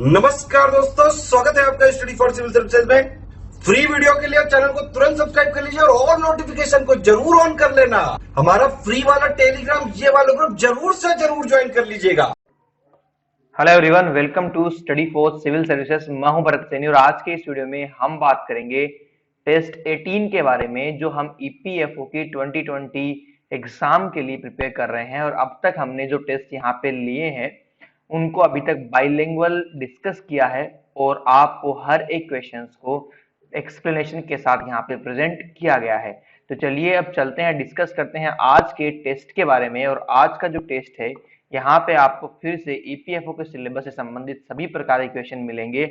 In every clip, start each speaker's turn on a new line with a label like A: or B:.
A: नमस्कार दोस्तों, स्वागत है आपका स्टडी फॉर सिविल सर्विसेज में। फ्री वीडियो के लिए चैनल को तुरंत सब्सक्राइब कर लीजिए और नोटिफिकेशन को जरूर ऑन कर लेना। हमारा फ्री वाला टेलीग्राम ये वाला ग्रुप जरूर से जरूर ज्वाइन कर लीजिएगा।
B: Hello everyone, welcome to study for civil services. मैं हूं भरत सैनी और आज के इस वीडियो में हम बात करेंगे टेस्ट 18 के बारे में, जो हम ईपीएफओ की 2020 एग्जाम के लिए प्रिपेयर कर रहे हैं। और अब तक हमने जो टेस्ट यहाँ पे लिए हैं उनको अभी तक बाइलिंगुअल डिस्कस किया है और आपको हर एक क्वेश्चंस को एक्सप्लेनेशन के साथ यहाँ पे प्रेजेंट किया गया है। तो चलिए अब चलते हैं, डिस्कस करते हैं आज के टेस्ट के बारे में। और आज का जो टेस्ट है यहाँ पे आपको फिर से ईपीएफओ के सिलेबस से संबंधित सभी प्रकार के क्वेश्चन मिलेंगे।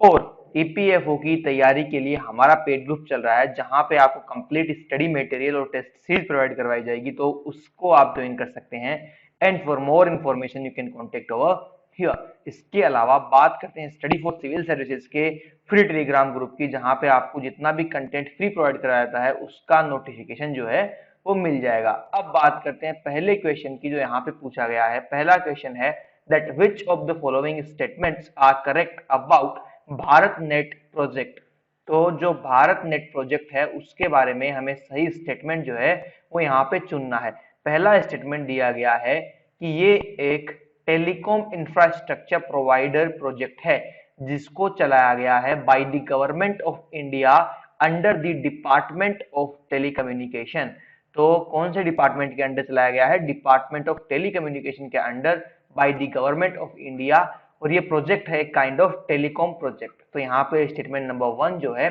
B: और ईपीएफओ की तैयारी के लिए हमारा पेड ग्रुप चल रहा है जहां पे आपको कंप्लीट स्टडी मटेरियल और टेस्ट सीरीज प्रोवाइड करवाई जाएगी, तो उसको आप ज्वाइन कर सकते हैं। And for more information you can contact our here. इसके अलावा बात करते हैं स्टडी फॉर सिविल सर्विसेज के फ्री टेलीग्राम ग्रुप की, जहां पे आपको जितना भी कंटेंट फ्री प्रोवाइड कराया जाता है उसका नोटिफिकेशन जो है वो मिल जाएगा। अब बात करते हैं पहले क्वेश्चन की, जो यहाँ पे पूछा गया है। पहला क्वेश्चन है that which of the following statements are correct about Bharat net project. तो जो भारत नेट प्रोजेक्ट है उसके बारे में हमें सही स्टेटमेंट जो है वो यहाँ पे चुनना है। पहला स्टेटमेंट दिया गया है कि ये एक टेलीकॉम इंफ्रास्ट्रक्चर प्रोवाइडर प्रोजेक्ट है जिसको चलाया गया है by the government of India under the department of telecommunication. तो कौन से डिपार्टमेंट के अंडर चलाया गया है? डिपार्टमेंट ऑफ टेलीकम्युनिकेशन के under by the government of India. और ये प्रोजेक्ट है एक काइंड ऑफ टेलीकॉम प्रोजेक्ट। तो यहाँ पे स्टेटमेंट नंबर 1 जो है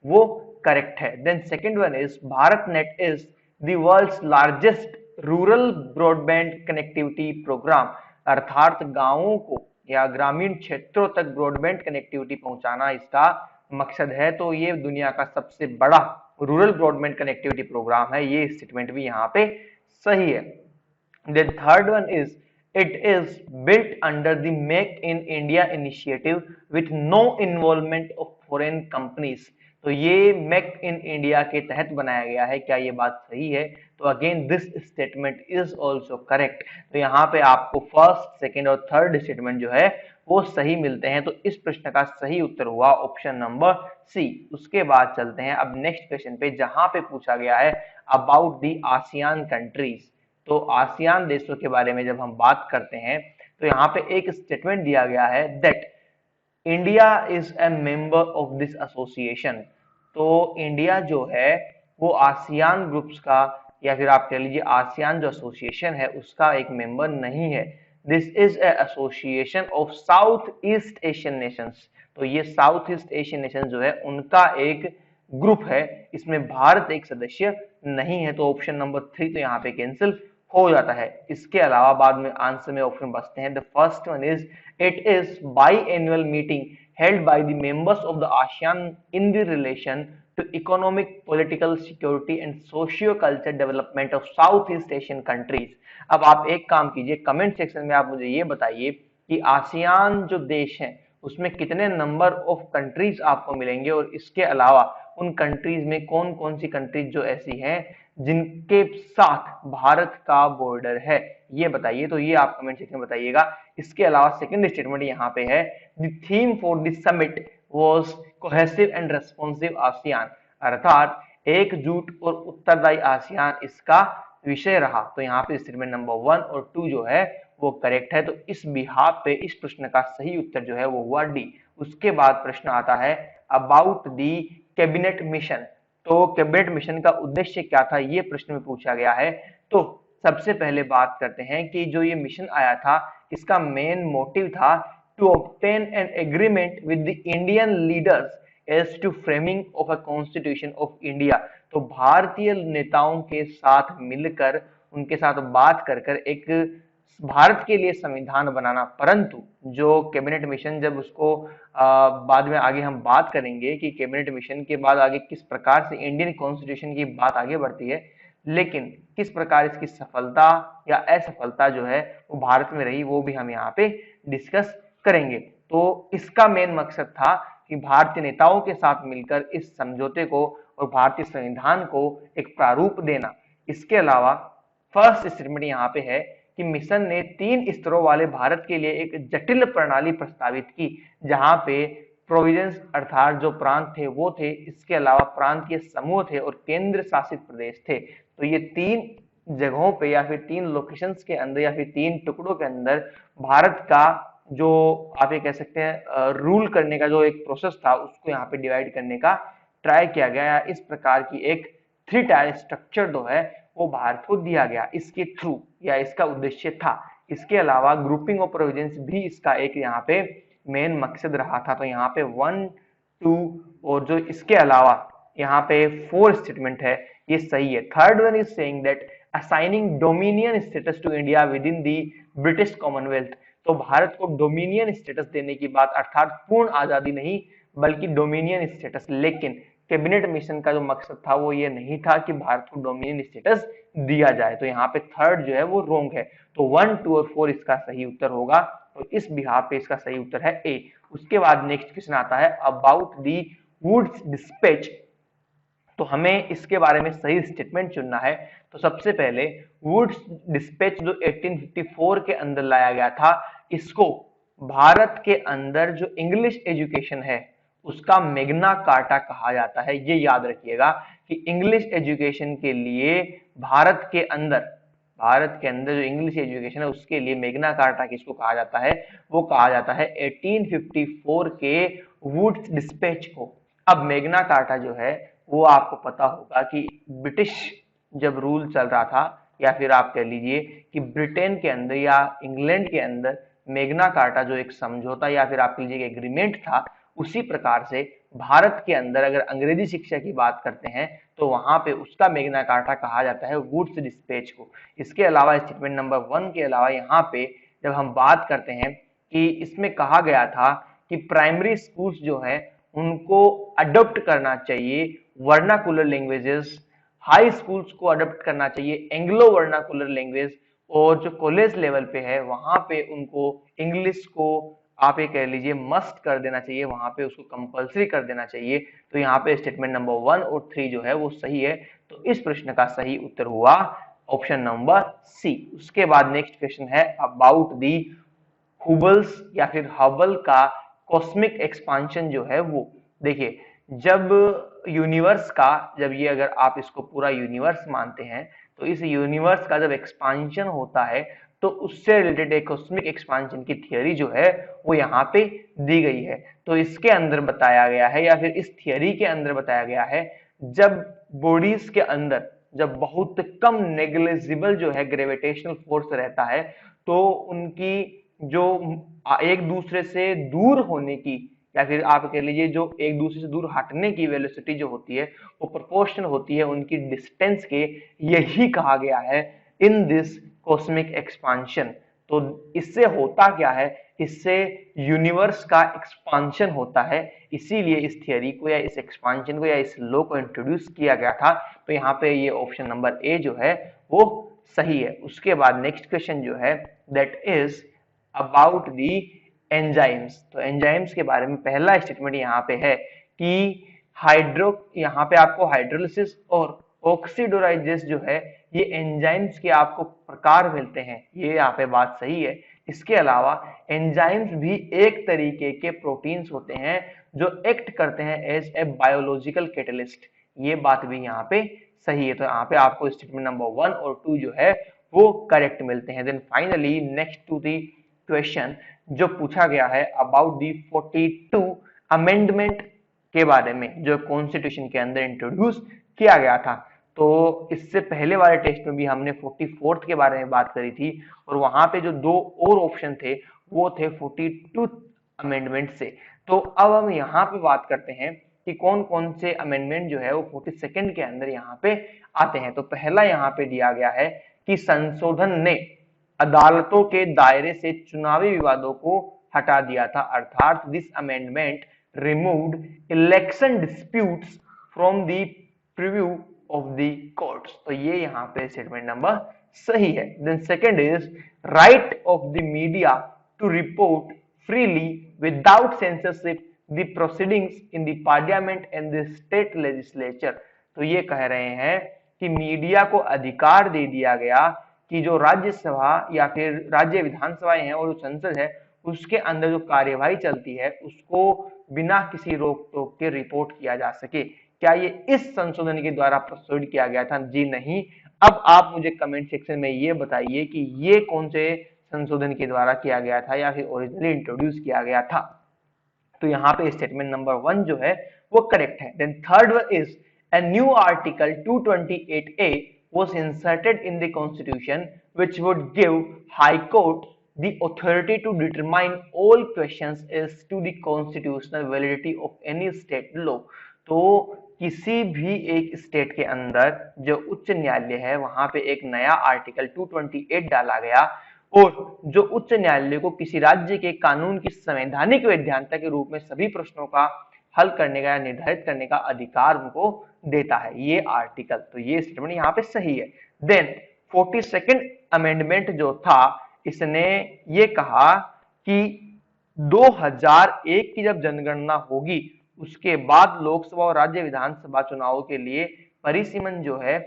B: वो करेक्ट है। Then second one is Bharat net is the world's largest rural broadband connectivity programme. अर्थात गांवों को या ग्रामीण क्षेत्रों तक ब्रॉडबैंड कनेक्टिविटी पहुंचाना इसका मकसद है। तो ये दुनिया का सबसे बड़ा रूरल ब्रॉडबैंड कनेक्टिविटी प्रोग्राम है। ये स्टेटमेंट भी यहाँ पे सही है। Then third one is it is built under the make in India initiative with no involvement of foreign companies. तो ये मेक इन इंडिया के तहत बनाया गया है। क्या ये बात सही है? तो again this statement is also correct. तो यहाँ पे आपको फर्स्ट, सेकेंड और थर्ड स्टेटमेंट जो है वो सही मिलते हैं। तो इस प्रश्न का सही उत्तर हुआ ऑप्शन नंबर सी। उसके बाद चलते हैं अब नेक्स्ट क्वेश्चन पे, जहां पे पूछा गया है अबाउट द आसियान कंट्रीज। तो आसियान देशों के बारे में जब हम बात करते हैं तो यहाँ पे एक स्टेटमेंट दिया गया है that India is a member of this association. तो इंडिया जो है वो आसियान ग्रुप्स का, या फिर आप कह लीजिए आसियान जो एसोसिएशन है उसका एक मेंबर नहीं है। This is a association of south east Asian Nations. तो ये साउथ ईस्ट एशियन नेशन जो है उनका एक ग्रुप है, इसमें भारत एक सदस्य नहीं है। तो ऑप्शन नंबर 3 तो यहाँ पे कैंसिल हो जाता है। इसके अलावा बाद में आंसर में ऑप्शन बचते हैं। The first one is it is by annual meeting held by the members of the ASEAN in the relation to economic, political, security and socio-cultural development of Southeast Asian countries। अब आप एक काम कीजिए, comment section में आप मुझे ये बताइए कि आसियान जो देश हैं उसमें कितने नंबर ऑफ कंट्रीज आपको मिलेंगे, और इसके अलावा उन कंट्रीज में कौन कौन सी कंट्रीज जो ऐसी हैं जिनके साथ भारत का बॉर्डर है, ये बताइए। तो ये आप कमेंट सेक्शन में बताइएगा। इसके अलावा सेकंड स्टेटमेंट यहाँ पे है the theme for the summit was cohesive and responsive ASEAN. अर्थात एकजुट और उत्तरदायी आसियान इसका विषय रहा। तो यहाँ पे स्टेटमेंट नंबर 1 और 2 जो है वो करेक्ट है। तो इस बिहाफ पे इस प्रश्न का सही उत्तर जो है वो हुआ डी। उसके बाद प्रश्न आता है अबाउट दी कैबिनेट मिशन। तो कैबिनेट मिशन का उद्देश्य क्या था, ये प्रश्न में पूछा गया है। तो सबसे पहले बात करते हैं कि जो ये मिशन आया था इसका मेन मोटिव था to obtain an agreement with the Indian leaders as to framing of a constitution of India. तो भारतीय नेताओं के साथ मिलकर उनके साथ बात कर कर एक भारत के लिए संविधान बनाना। परंतु जो कैबिनेट मिशन, जब उसको बाद में आगे हम बात करेंगे कि कैबिनेट मिशन के बाद आगे किस प्रकार से इंडियन कॉन्स्टिट्यूशन की बात आगे बढ़ती है, लेकिन किस प्रकार इसकी सफलता या असफलता जो है वो भारत में रही, वो भी हम यहाँ पे डिस्कस करेंगे। तो इसका मेन मकसद था कि भारतीय नेताओं के साथ मिलकर इस समझौते को और भारतीय संविधान को एक प्रारूप देना। इसके अलावा फर्स्ट स्टेटमेंट यहाँ पे है कि मिशन ने 3 स्तरों वाले भारत के लिए एक जटिल प्रणाली प्रस्तावित की, जहां पे प्रोविजंस अर्थात जो प्रांत थे वो थे, इसके अलावा प्रांत के समूह थे और केंद्र शासित प्रदेश थे। तो ये 3 जगहों पे या फिर 3 लोकेशंस के अंदर या फिर 3 टुकड़ों के अंदर भारत का जो आप ये कह सकते हैं रूल करने का जो एक प्रोसेस था उसको यहाँ पे डिवाइड करने का ट्राई किया गया, या इस प्रकार की एक 3 टायर स्ट्रक्चर जो है वो भारत को दिया गया इसके थ्रू, या इसका उद्देश्य था। इसके अलावा ग्रुपिंग ऑफ प्रोविजंस भी इसका एक यहाँ पे मेन मकसद रहा था। तो यहाँ पे 1, 2 और जो इसके अलावा यहाँ पे 4 स्टेटमेंट है ये सही है। Third one is saying that assigning dominion status to India within the British Commonwealth. तो भारत को डोमिनियन स्टेटस देने की बात, अर्थात पूर्ण आजादी नहीं बल्कि डोमिनियन स्टेटस। लेकिन कैबिनेट मिशन का जो मकसद था वो ये नहीं था कि भारत को डोमिनियन स्टेटस दिया जाए। तो यहाँ पे थर्ड जो है वो रॉन्ग है। तो 1, 2 और 4 इसका सही उत्तर होगा। तो इस बिहार पे इसका सही उत्तर है ए। उसके बाद नेक्स्ट क्वेश्चन आता है अबाउट दी वुड्स डिस्पैच। तो हमें इसके बारे में सही स्टेटमेंट चुनना है। तो सबसे पहले वुड्स डिस्पैच जो 1854 के अंदर लाया गया था, इसको भारत के अंदर जो इंग्लिश एजुकेशन है उसका मैग्ना कार्टा कहा जाता है। ये याद रखिएगा कि इंग्लिश एजुकेशन के लिए भारत के अंदर जो इंग्लिश एजुकेशन है उसके लिए मैग्ना कार्टा किसको कहा जाता है, वो कहा जाता है 1854 के वुड्स डिस्पैच को। अब मैग्ना कार्टा जो है वो आपको पता होगा कि ब्रिटिश जब रूल चल रहा था, या फिर आप कह लीजिए कि ब्रिटेन के अंदर या इंग्लैंड के अंदर मैग्ना कार्टा जो एक समझौता या फिर आप कह लीजिए एग्रीमेंट था, उसी प्रकार से भारत के अंदर अगर अंग्रेजी शिक्षा की बात करते हैं तो वहां पे उसका मैग्ना कार्टा कहा जाता है वुड्स डिस्पैच को। इसके अलावा स्टेटमेंट नंबर 1 के अलावा यहाँ पे जब हम बात करते हैं कि इसमें कहा गया था कि प्राइमरी स्कूल्स जो है उनको अडॉप्ट करना चाहिए वर्नाकुलर लैंग्वेजेस, हाई स्कूल्स को अडॉप्ट करना चाहिए एंग्लो वर्नाकुलर लैंग्वेज, और जो कॉलेज लेवल पे है वहां पे उनको इंग्लिश को आप ये कह लीजिए मस्ट कर देना चाहिए, वहां पे उसको कंपलसरी कर देना चाहिए। तो यहाँ पे स्टेटमेंट नंबर 1 और 3 जो है वो सही है। तो इस प्रश्न का सही उत्तर हुआ ऑप्शन नंबर सी। उसके बाद नेक्स्ट क्वेश्चन है अबाउट दी हुबल्स या फिर हबल का कॉस्मिक एक्सपांशन जो है वो। देखिए जब यूनिवर्स का, जब ये अगर आप इसको पूरा यूनिवर्स मानते हैं तो इस यूनिवर्स का जब एक्सपांशन होता है तो उससे रिलेटेड एक कॉस्मिक एक्सपांशन की थियरी जो है वो यहाँ पे दी गई है। तो इसके अंदर बताया गया है या फिर इस थियरी के अंदर बताया गया है जब बॉडीज के अंदर जब बहुत कम नेग्लिजिबल जो है ग्रेविटेशनल फोर्स रहता है तो उनकी जो एक दूसरे से दूर होने की या फिर आप कह लीजिए जो एक दूसरे से दूर हटने की वेलोसिटी जो होती है वो प्रोपोर्शनल होती है उनकी डिस्टेंस के। यही कहा गया है इन दिस कॉस्मिक एक्सपांशन। तो इससे होता क्या है, इससे यूनिवर्स का एक्सपांशन होता है, इसीलिए इस थियरी को या इस एक्सपांशन को या इस लॉ को इंट्रोड्यूस किया गया था। तो यहाँ पे ये ऑप्शन नंबर ए जो है वो सही है। उसके बाद नेक्स्ट क्वेश्चन जो है that is about the enzymes. तो एंजाइम्स के बारे में पहला स्टेटमेंट यहाँ पे है कि यहाँ पे आपको हाइड्रोलिसिस और ऑक्सीडोराइजेस जो है ये एंजाइम्स के आपको प्रकार मिलते हैं, ये यहाँ पे बात सही है। इसके अलावा एंजाइम्स भी एक तरीके के प्रोटीन्स होते हैं जो एक्ट करते हैं एज ए बायोलॉजिकल कैटलिस्ट, ये बात भी यहाँ पे सही है। तो यहाँ पे आपको स्टेटमेंट नंबर 1 और 2 जो है वो करेक्ट मिलते हैं। Then finally next to the question जो पूछा गया है अबाउट दी 42 अमेंडमेंट के बारे में जो कॉन्स्टिट्यूशन के अंदर इंट्रोड्यूस किया गया था। तो इससे पहले वाले टेस्ट में भी हमने 44th के बारे में बात करी थी और वहां पे जो 2 और ऑप्शन थे वो थे 42 अमेंडमेंट से। तो अब हम यहाँ पे बात करते हैं कि कौन कौन से अमेंडमेंट जो है वो 42nd के अंदर यहाँ पे आते हैं। तो पहला यहाँ पे दिया गया है कि संशोधन ने अदालतों के दायरे से चुनावी विवादों को हटा दिया था, अर्थात this amendment removed election disputes from the preview of the courts. तो ये यहाँ पे स्टेटमेंट नंबर सही है। Then second is right of the media to report freely without censorship the proceedings in the parliament and the state legislature. तो ये कह रहे हैं कि मीडिया को अधिकार दे दिया गया कि जो राज्यसभा या फिर राज्य विधानसभाएं हैं और जो संसद है उसके अंदर जो कार्यवाही चलती है उसको बिना किसी रोक टोक के रिपोर्ट किया जा सके। क्या ये इस संशोधन के द्वारा प्रस्तुत किया गया था? जी नहीं। अब आप मुझे कमेंट सेक्शन में ये बताइए कि ये कौन से संशोधन के द्वारा किया गया था या फिर ओरिजिनली इंट्रोड्यूस किया गया था। तो यहाँ पे स्टेटमेंट नंबर 1 जो है वो करेक्ट है। Then third one is a new article 228A was inserted in the constitution which would give high court the authority to determine all questions as to the constitutional validity of any state law। तो किसी भी एक state के अंदर जो उच्च न्यायालय है वहां पे एक नया आर्टिकल 228 डाला गया और जो उच्च न्यायालय को किसी राज्य के कानून की संवैधानिक वैधता के रूप में सभी प्रश्नों का हल करने का या निर्धारित करने का अधिकार उनको देता है ये आर्टिकल। तो ये स्टेटमेंट यहाँ पे सही है। देन 42nd अमेंडमेंट जो था इसने ये कहा कि 2001 की जब जनगणना होगी उसके बाद लोकसभा और राज्य विधानसभा चुनावों के लिए परिसीमन जो है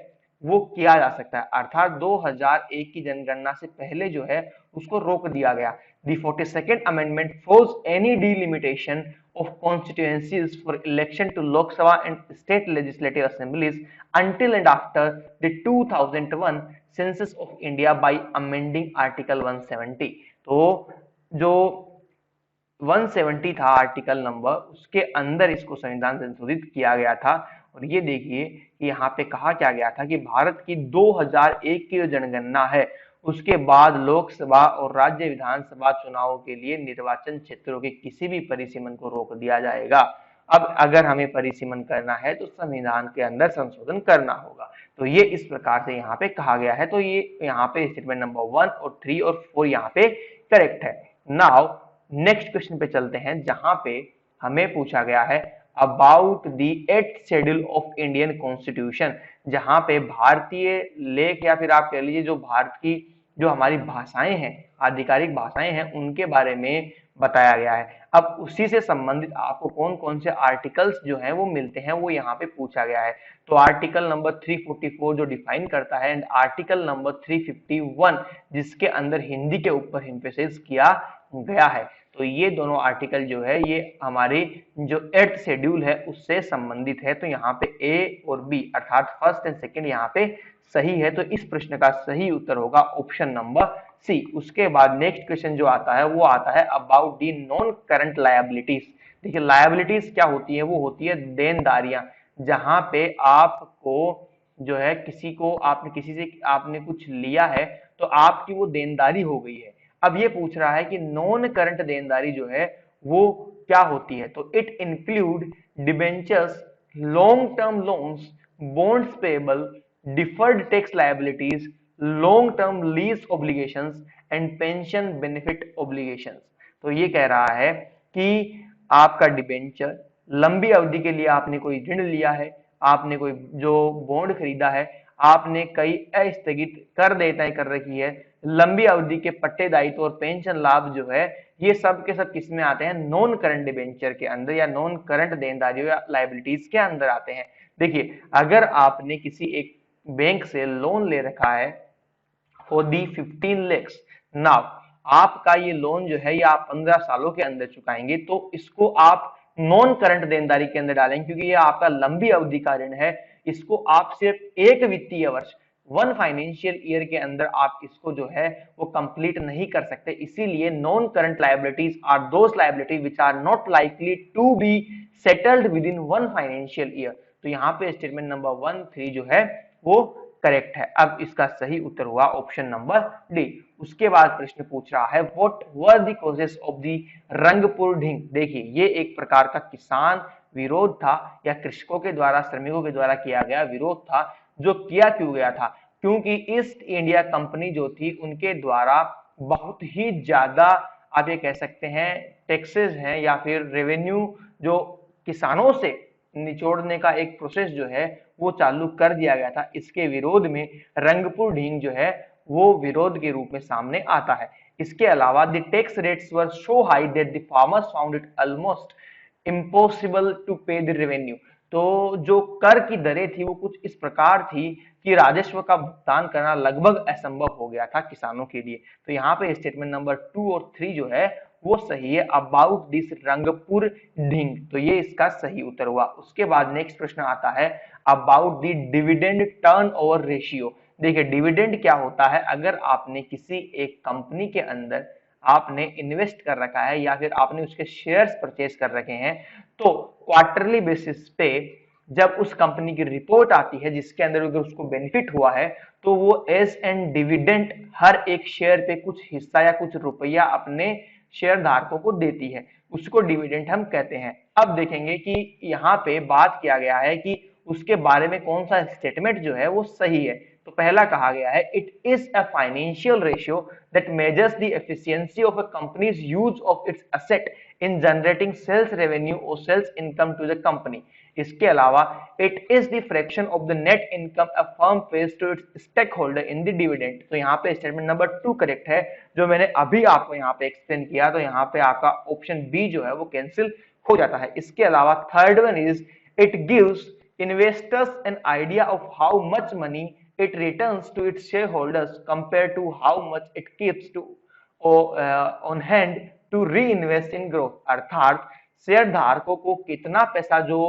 B: वो किया जा सकता है, अर्थात 2001 की जनगणना से पहले जो है उसको रोक दिया गया। The 42nd amendment force any delimitation of constituencies for election to Lok Sabha and state legislative assemblies until and after the 2001 census of India by amending Article 170। तो जो 170 था आर्टिकल नंबर उसके अंदर इसको संविधान संशोधित किया गया था। और ये देखिए कि यहाँ पे कहा क्या गया था कि भारत की 2001 की जो जनगणना है उसके बाद लोकसभा और राज्य विधानसभा चुनावों के लिए निर्वाचन क्षेत्रों के किसी भी परिसीमन को रोक दिया जाएगा। अब अगर हमें परिसीमन करना है तो संविधान के अंदर संशोधन करना होगा। तो ये इस प्रकार से यहाँ पे कहा गया है। तो ये यहाँ पे स्टेटमेंट नंबर 1 और 3 और 4 यहाँ पे करेक्ट है। नाउ नेक्स्ट क्वेश्चन पे चलते हैं जहां पे हमें पूछा गया है about the 8th schedule of Indian constitution, जहां पे भारतीय लेख या फिर आप कह लीजिए जो भारत की जो हमारी भाषाएं हैं आधिकारिक भाषाएं हैं उनके बारे में बताया गया है। अब उसी से संबंधित आपको कौन कौन से आर्टिकल्स जो हैं वो मिलते हैं वो यहाँ पे पूछा गया है। तो आर्टिकल नंबर 344 जो डिफाइन करता है एंड आर्टिकल नंबर 351 जिसके अंदर हिंदी के ऊपर एम्फेसिस किया गया है। तो ये दोनों आर्टिकल जो है ये हमारे जो 8th शेड्यूल है उससे संबंधित है। तो यहाँ पे ए और बी अर्थात फर्स्ट एंड सेकंड यहाँ पे सही है। तो इस प्रश्न का सही उत्तर होगा ऑप्शन नंबर सी। उसके बाद नेक्स्ट क्वेश्चन जो आता है वो आता है about the non current liabilities. देखिए लायबिलिटीज क्या होती है, वो होती है देनदारियां, जहां पे आपको जो है किसी को आपने किसी से आपने कुछ लिया है तो आपकी वो देनदारी हो गई है। अब ये पूछ रहा है कि नॉन करंट देनदारी जो है वो क्या होती है। तो it include debentures, long term loans, bonds payable, deferred tax liabilities, long term lease obligations and pension benefit obligations. तो ये कह रहा है कि आपका डिबेंचर, लंबी अवधि के लिए आपने कोई ऋण लिया है, आपने कोई जो बॉन्ड खरीदा है, आपने कई अस्थगित कर देयताएं कर रखी है, लंबी अवधि के पट्टे दायित्व और पेंशन लाभ जो है ये सब के सब किसमें आते हैं, नॉन करंट डिबेंचर के अंदर या नॉन करंट देनदारियों या लायबिलिटीज के अंदर आते हैं। देखिए अगर आपने किसी एक बैंक से लोन ले रखा है फॉर दी 15 lakhs, नाउ आपका ये लोन जो है ये आप 15 सालों के अंदर चुकाएंगे तो इसको आप नॉन करंट देनदारी के अंदर डालेंगे क्योंकि ये आपका लंबी अवधि का ऋण है। इसको आप सिर्फ एक वित्तीय वर्ष, 1 फाइनेंशियल ईयर के अंदर आप इसको जो है वो कंप्लीट नहीं कर सकते। इसीलिए non current liabilities are those liability which are not likely to be settled within 1 financial year. तो यहाँ पे स्टेटमेंट नंबर 1, 3 जो है वो करेक्ट है। अब इसका सही उत्तर हुआ ऑप्शन नंबर डी। उसके बाद प्रश्न पूछ रहा है what were the causes of the Rangpur Dhing. देखिए ये एक प्रकार का किसान विरोध था या कृषकों के द्वारा श्रमिकों के द्वारा किया गया विरोध था। जो किया क्यों गया था, क्योंकि ईस्ट इंडिया कंपनी जो थी उनके द्वारा बहुत ही ज्यादा आप ये कह सकते हैं टैक्सेस हैं या फिर रेवेन्यू जो किसानों से निचोड़ने का एक प्रोसेस जो है वो चालू कर दिया गया था। इसके विरोध में रंगपुर ढींग जो है वो विरोध के रूप में सामने आता है। इसके अलावा the tax rates were so high that the farmers found it almost impossible to pay the revenue. तो जो कर की दरें थी वो कुछ इस प्रकार थी कि राजस्व का भुगतान करना लगभग असंभव हो गया था किसानों के लिए। तो यहाँ पे स्टेटमेंट नंबर 2 और 3 जो है वो सही है, अबाउट दिस रंगपुर ढींग, तो ये इसका सही उत्तर हुआ। उसके बाद नेक्स्ट प्रश्न आता है about the dividend turnover ratio. देखिए डिविडेंड क्या होता है, अगर आपने किसी एक कंपनी के अंदर आपने इन्वेस्ट कर रखा है या फिर आपने उसके शेयर्स परचेज कर रखे हैं, तो क्वार्टरली बेसिस पे जब उस कंपनी की रिपोर्ट आती है जिसके अंदर अगर उसको बेनिफिट हुआ है, तो वो एज एंड डिविडेंड हर एक शेयर पे कुछ हिस्सा या कुछ रुपया अपने शेयर धारकों को देती है, उसको डिविडेंड हम कहते हैं। अब देखेंगे कि यहाँ पे बात किया गया है कि उसके बारे में कौन सा स्टेटमेंट जो है वो सही है। तो पहला कहा गया है it is a financial ratio that measures the efficiency of a company's use of its asset in generating sales revenue और sales income to the company. इसके अलावा it is the fraction of the net income a firm pays to its stakeholder in the dividend. तो यहाँ पे statement number 2 correct है, जो मैंने अभी आपको यहाँ पे एक्सप्लेन किया। तो यहाँ पे आपका ऑप्शन बी जो है वो कैंसिल हो जाता है। इसके अलावा third one is it gives investors an idea of how much money it returns to its shareholders compared to how much it keeps to on hand to reinvest in growth। अर्थात share धारकों को कितना पैसा जो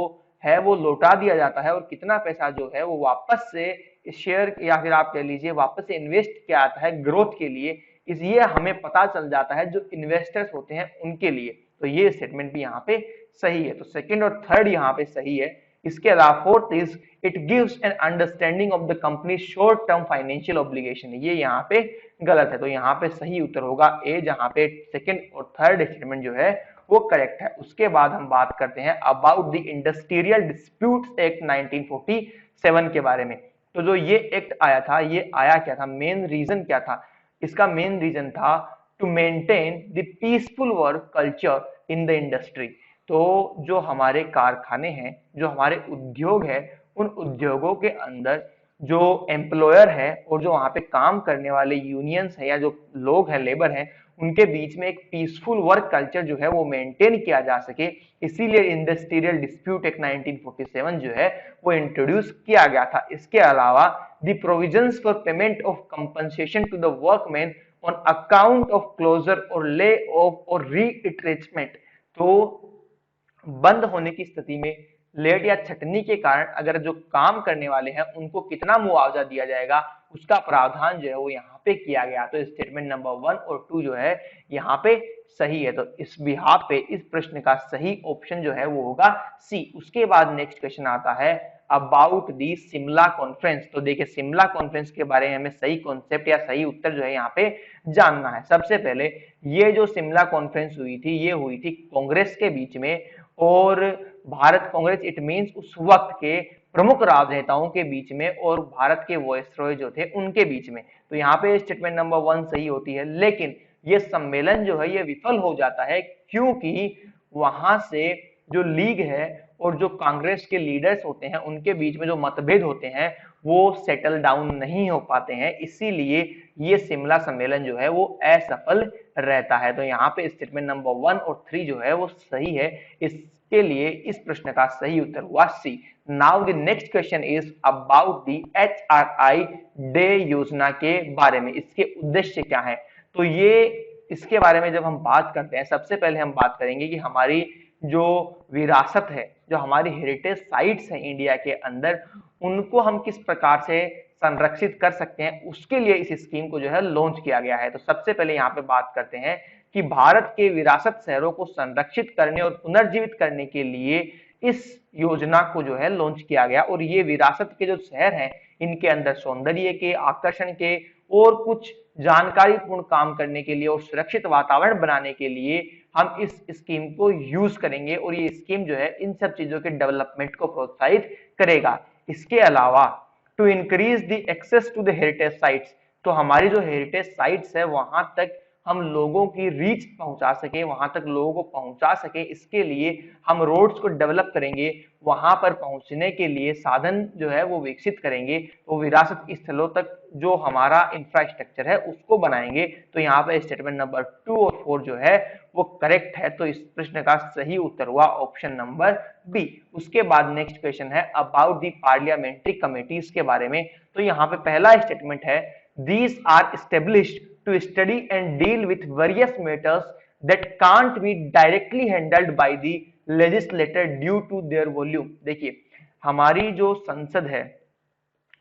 B: है वो लौटा दिया जाता है और कितना पैसा जो है वो वापस से शेयर या फिर आप कह लीजिए वापस से इन्वेस्ट किया जाता है ग्रोथ के लिए, इसलिए हमें पता चल जाता है जो इन्वेस्टर्स होते हैं उनके लिए। तो ये स्टेटमेंट भी यहाँ पे सही है, तो सेकंड और थर्ड यहाँ पे सही है। इसके अलावा fourth is it gives an understanding of the company short term financial obligation, ये यहाँ पे गलत है। तो यहाँ पे सही उत्तर होगा ए, जहाँ पे सेकंड और थर्ड स्टेटमेंट जो है वो करेक्ट है। उसके बाद हम बात करते हैं about the industrial disputes act 1947 के बारे में। तो जो ये एक्ट आया था, ये आया क्या था, मेन रीजन क्या था? इसका मेन रीजन था to maintain the peaceful work culture in the industry. तो जो हमारे कारखाने हैं, जो हमारे उद्योग है, उन उद्योगों के अंदर जो एम्प्लॉयर है और जो वहां पे काम करने वाले यूनियंस है या जो लोग हैं, लेबर हैं, उनके बीच में एक पीसफुल वर्क कल्चर जो है वो मेंटेन किया जा सके, इसीलिए इंडस्ट्रियल डिस्प्यूट एक्ट 1947 जो है वो इंट्रोड्यूस किया गया था। इसके अलावा the provisions for payment of compensation to the workman on account of closure और ले ऑफ और रीइट्रेचमेंट, तो बंद होने की स्थिति में लेट या छटनी के कारण अगर जो काम करने वाले हैं उनको कितना मुआवजा दिया जाएगा, उसका प्रावधान जो है वो यहाँ पे किया गया। तो स्टेटमेंट नंबर 1 और 2 जो है यहाँ पे सही है। तो इस बिहाफ पे इस प्रश्न का सही ऑप्शन जो है वो होगा सी। उसके बाद नेक्स्ट क्वेश्चन आता है अबाउट दी शिमला कॉन्फ्रेंस। तो देखिए शिमला कॉन्फ्रेंस के बारे में हमें सही कॉन्सेप्ट या सही उत्तर जो है यहाँ पे जानना है। सबसे पहले ये जो शिमला कॉन्फ्रेंस हुई थी, ये हुई थी कांग्रेस के बीच में और भारत कांग्रेस, इट मींस उस वक्त के प्रमुख राजनेताओं के बीच में और भारत के वॉइसरॉय जो थे उनके बीच में। तो यहाँ पे स्टेटमेंट नंबर 1 सही होती है, लेकिन ये सम्मेलन जो है ये विफल हो जाता है क्योंकि वहां से जो लीग है और जो कांग्रेस के लीडर्स होते हैं उनके बीच में जो मतभेद होते हैं वो सेटल डाउन नहीं हो पाते हैं, इसीलिए ये शिमला सम्मेलन जो है वो असफल रहता है। तो यहाँ पे स्टेटमेंट नंबर 1 और 3 जो है वो सही है, इसके लिए इस प्रश्न का सही उत्तर हुआ C. Now the next question is about the HRI day योजना के बारे में, इसके उद्देश्य क्या है। तो ये इसके बारे में जब हम बात करते हैं, सबसे पहले हम बात करेंगे कि हमारी जो विरासत है, जो हमारी हेरिटेज साइट्स हैं इंडिया के अंदर, उनको हम किस प्रकार से संरक्षित कर सकते हैं, उसके लिए इस स्कीम को जो है लॉन्च किया गया है। तो सबसे पहले यहाँ पे बात करते हैं कि भारत के विरासत शहरों को संरक्षित करने और पुनर्जीवित करने के लिए इस योजना को जो है लॉन्च किया गया। और ये विरासत के जो शहर हैं इनके अंदर सौंदर्य के, आकर्षण के और कुछ जानकारीपूर्ण काम करने के लिए और सुरक्षित वातावरण बनाने के लिए हम इस स्कीम को यूज करेंगे और ये स्कीम जो है इन सब चीजों के डेवलपमेंट को प्रोत्साहित करेगा। इसके अलावा to increase the access to the heritage sites, तो हमारी जो हेरिटेज साइट्स है वहां तक हम लोगों की रीच पहुंचा सके, वहां तक लोगों को पहुंचा सके, इसके लिए हम रोड्स को डेवलप करेंगे, वहां पर पहुंचने के लिए साधन जो है वो विकसित करेंगे, तो विरासत स्थलों तक जो हमारा इंफ्रास्ट्रक्चर है उसको बनाएंगे। तो यहाँ पे स्टेटमेंट नंबर 2 और 4 जो है वो करेक्ट है। तो इस प्रश्न का सही उत्तर हुआ ऑप्शन नंबर बी। उसके बाद नेक्स्ट क्वेश्चन है अबाउट द पार्लियामेंट्री कमेटीज के बारे में। तो यहाँ पे पहला स्टेटमेंट है these are established to study and deal with various matters that can't be directly handled by the legislator due to their volume. देखिए हमारी जो संसद है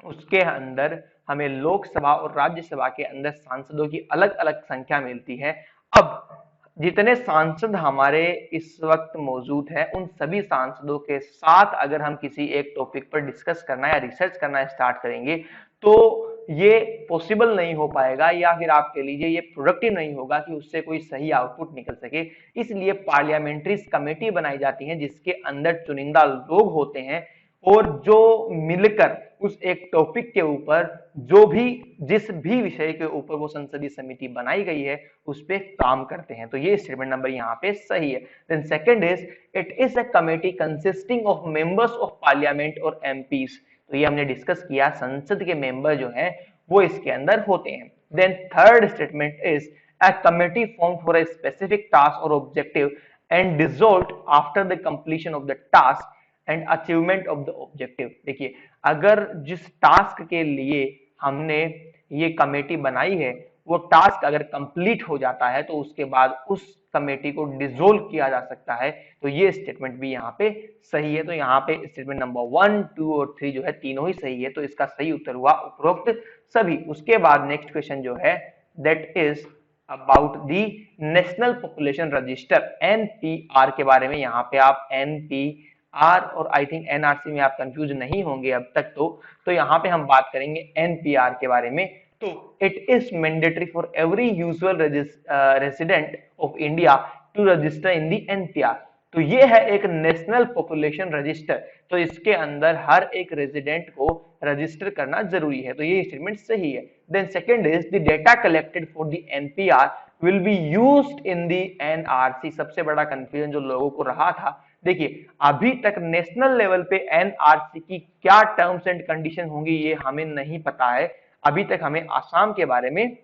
B: उसके अंदर हमें लोकसभा और राज्यसभा के अंदर सांसदों की अलग अलग संख्या मिलती है। अब जितने सांसद हमारे इस वक्त मौजूद हैं उन सभी सांसदों के साथ अगर हम किसी एक टॉपिक पर डिस्कस करना या रिसर्च करना स्टार्ट करेंगे तो ये पॉसिबल नहीं हो पाएगा, या फिर आप कह लीजिए ये प्रोडक्टिव नहीं होगा कि उससे कोई सही आउटपुट निकल सके। इसलिए पार्लियामेंट्री कमेटी बनाई जाती है जिसके अंदर चुनिंदा लोग होते हैं और जो मिलकर उस एक टॉपिक के ऊपर जो भी जिस भी विषय के ऊपर वो संसदीय समिति बनाई गई है उस पे काम करते हैं। तो ये स्टेटमेंट नंबर यहाँ पे सही है। Then second is it is a committee consisting of members of parliament और एमपीज। तो ये हमने डिस्कस किया, संसद के मेंबर जो हैं वो इसके अंदर होते हैं। Then third statement is a committee form for a specific task और objective and dissolved after the completion of the task and achievement of the objective. देखिए अगर जिस टास्क के लिए हमने ये कमेटी बनाई है वो टास्क अगर कंप्लीट हो जाता है तो उसके बाद उस कमेटी को डिसॉल्व किया जा सकता है। तो ये स्टेटमेंट भी यहाँ पे सही है। तो यहाँ पे स्टेटमेंट नंबर 1, 2 और 3 जो है तीनों ही सही है। तो इसका सही उत्तर हुआ उपरोक्त सभी। उसके बाद नेक्स्ट क्वेश्चन जो है that is about the national population register NPR के बारे में। यहाँ पे आप एनपीआर और आई थिंक एनआरसी में आप कंफ्यूज नहीं होंगे अब तक। तो यहाँ पे हम बात करेंगे एनपीआर के बारे में। तो it is mandatory for every usual resident of India to register in the NPR. तो ये है एक नेशनल पॉपुलेशन रजिस्टर, तो इसके अंदर हर एक रेजिडेंट को रजिस्टर करना जरूरी है। तो ये स्टेटमेंट सही है। Then second is the data collected for the NPR will be used in the NRC. सबसे बड़ा कंफ्यूजन जो लोगों को रहा था, देखिए अभी तक नेशनल लेवल पे एनआरसी की क्या टर्म्स एंड कंडीशन होंगी ये हमें नहीं पता है। अभी तक हमें आसाम के बारे में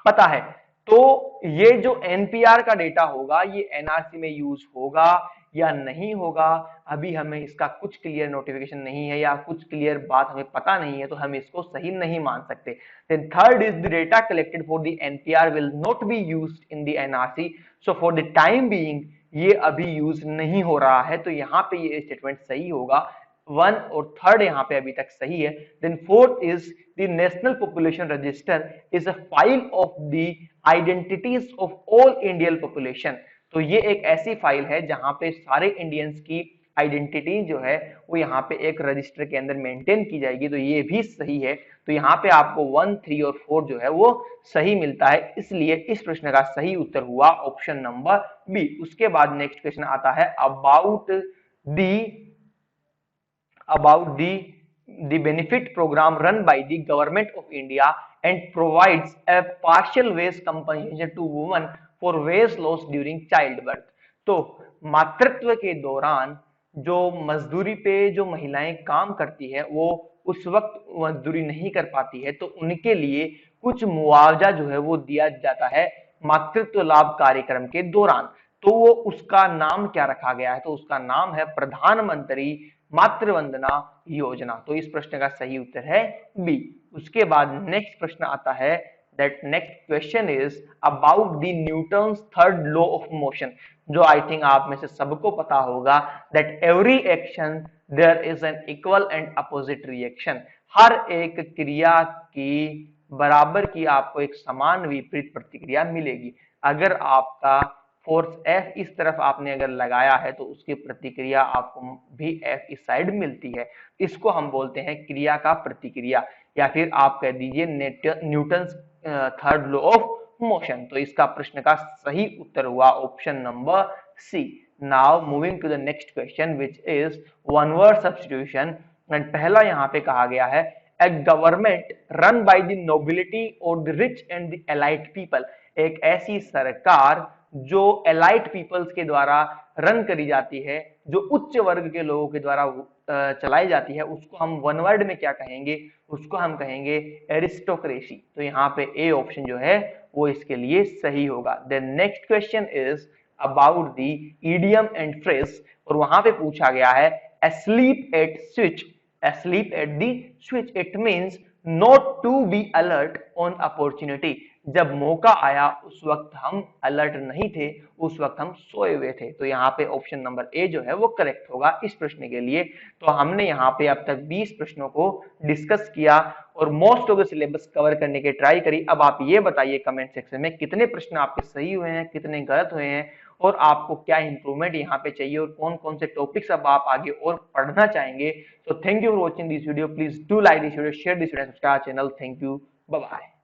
B: पता है। तो ये जो एनपीआर का डेटा होगा ये एनआरसी में यूज होगा या नहीं होगा, अभी हमें इसका कुछ क्लियर नोटिफिकेशन नहीं है या कुछ क्लियर बात हमें पता नहीं है, तो हम इसको सही नहीं मान सकते। Then third is the data collected for the NPR will not be used in the NRC. So for the time being ये अभी यूज नहीं हो रहा है। तो यहाँ पे ये स्टेटमेंट सही होगा। 1 और 3 यहाँ पे अभी तक सही है। Then fourth is the national population register is a file of the identities of all Indian population. तो ये एक ऐसी फाइल है जहां पे सारे इंडियंस की आइडेंटिटी जो है वो यहाँ पे एक रजिस्टर के अंदर मेंटेन की जाएगी। तो ये भी सही है। तो यहाँ पे आपको 1, 3 और 4 जो है वो सही मिलता है, इसलिए इस प्रश्न का सही उत्तर हुआ ऑप्शन नंबर बी। उसके बाद नेक्स्ट क्वेश्चन आता है about the benefit program run by the government of India and provides a partial wage compensation to women for wage loss during childbirth। तो मातृत्व के दौरान जो मजदूरी पे जो महिलाएं काम करती है वो उस वक्त मजदूरी नहीं कर पाती है, तो उनके लिए कुछ मुआवजा जो है वो दिया जाता है मातृत्व लाभ कार्यक्रम के दौरान। तो वो उसका नाम क्या रखा गया है? तो उसका नाम है प्रधानमंत्री मातृवंदना योजना। तो इस प्रश्न का सही उत्तर है बी। उसके बाद नेक्स्ट प्रश्न आता है that next question is about the Newton's third law of motion, जो आई थिंक आप में से सबको पता होगा that every action there is an equal and opposite reaction. हर एक क्रिया की बराबर की आपको एक समान विपरीत प्रतिक्रिया मिलेगी। अगर आपका फोर्स F इस तरफ आपने अगर लगाया है तो उसकी प्रतिक्रिया आपको भी F इस साइड मिलती है। इसको हम बोलते हैं क्रिया का प्रतिक्रिया, या फिर आप कह दीजिए Newton's third law of motion. तो इसका प्रश्न का सही उत्तर हुआ option number C. Now moving to the next question which is one word substitution. And पहला यहाँ पे कहा गया है a government run by the nobility or the rich and the elite people। एक ऐसी सरकार जो एलाइट पीपल्स के द्वारा रन करी जाती है, जो उच्च वर्ग के लोगों के द्वारा चलाई जाती है, उसको हम वन वर्ड में क्या कहेंगे, उसको हम कहेंगे एरिस्टोक्रेसी। तो यहाँ पे ए ऑप्शन जो है वो इसके लिए सही होगा। Then next question is about the idiom and phrase, और वहां पे पूछा गया है asleep at switch, asleep at the switch, it means not to be alert on opportunity। जब मौका आया उस वक्त हम अलर्ट नहीं थे, उस वक्त हम सोए हुए थे। तो यहाँ पे ऑप्शन नंबर ए जो है वो करेक्ट होगा इस प्रश्न के लिए। तो हमने यहाँ पे अब तक 20 प्रश्नों को डिस्कस किया और most of the syllabus cover करने की ट्राई करी। अब आप ये बताइए कमेंट सेक्शन में कितने प्रश्न आपके सही हुए हैं, कितने गलत हुए हैं, और आपको क्या इंप्रूवमेंट यहाँ पे चाहिए और कौन कौन से टॉपिक्स अब आप आगे और पढ़ना चाहेंगे। So thank you for watching this video. Please do like this video, share this video, subscribe channel. Thank you. Bye bye.